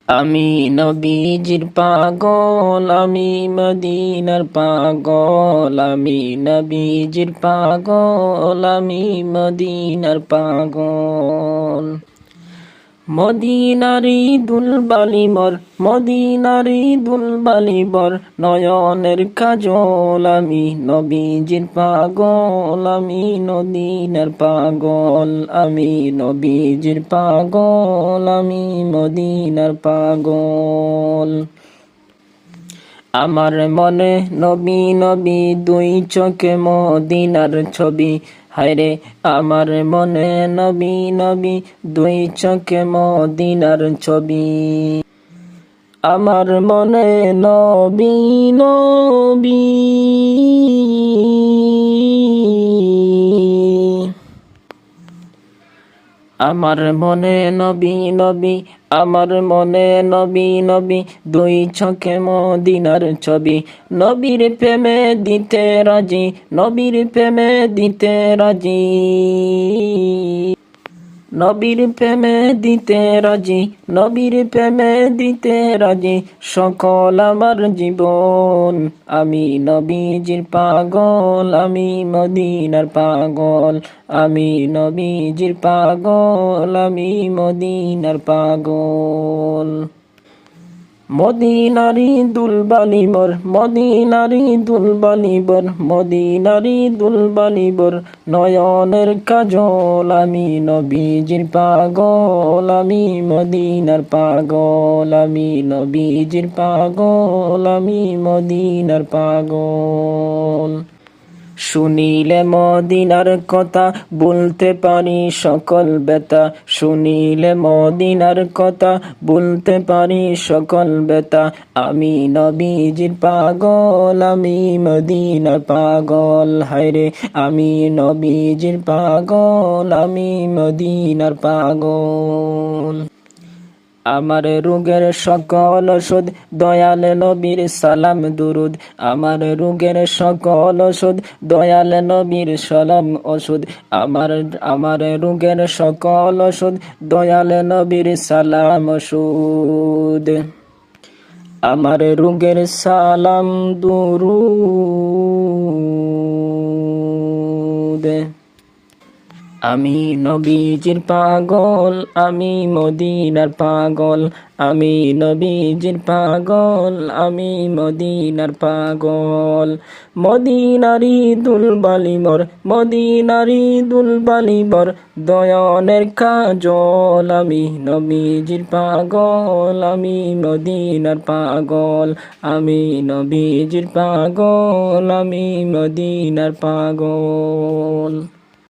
আমি নবীজির পাগল, আমি মদিনার পাগল, আমি নবীজির পাগল, আমি মদিনার পাগল। মদিনারি দুলবালি মর, মদিনারি দুলবালি বর, নয়নের কাজল, আমি নবীজির পাগল, আমি মদিনার পাগল, আমি নবীজির পাগল, আমি মদিনার পাগল। আমার মনে নবী নবী দুই চোখে মদিনার ছবি, হায়রে আমার মনে নবী নবী দুই চোখে মদিনার ছবি। আমার মনে নবী নবী, আমার মনে নবী নবী, আমার মনে নবী নবী দুই চোখে মদিনার ছবি। নবীর প্রেমে দিতে রাজি, নবীর প্রেমে দিতে রাজি, নবীর প্রেমে দিতে রাজি, নবীর প্রেমে দিতে রাজি, সকল আমার জীবন। আমি নবীজির পাগল, আমি মদিনার পাগল, আমি নবীজির পাগল, আমি মদিনার পাগল। মদিনারি দুলবালি বর, মদিনারি দুলবালি বর, মদিনারি দুলবালি বর, নয়নের কাজল, আমি নবীজির পাগল, আমি মদিনার পাগল, আমি নবীজির পাগল, আমি মদিনার পাগল। শুনিলে মদিনার কথা বলতে পারি সকল ব্যথা, শুনিলে মদিনার কথা বলতে পারি সকল ব্যথা। আমি নবীজির পাগল, আমি মদিনার পাগল, হায়রে আমি নবীজির পাগল, আমি মদিনার পাগল। আমার রোগের সকল ওষুধ দয়াল নবীর সালাম দুরুদ, আমার রোগের সকল ওষুধ দয়াল নবীর সালাম ওষুধ, আমার রোগের সকল ওষুধ দয়াল নবীর সালাম ওষুধ। আমার রোগের সালাম দুরুদ। আমি নবীজির পাগল, আমি মদিনার পাগল, আমি নবীজির পাগল, আমি মদিনার পাগল। মদিনারি দুলবালি মর, মদিনারি দুলবালি বর, দয়নের কাজল, আমি নবীজির পাগল, আমি মদিনার পাগল, আমি নবীজির পাগল, আমি মদিনার পাগল।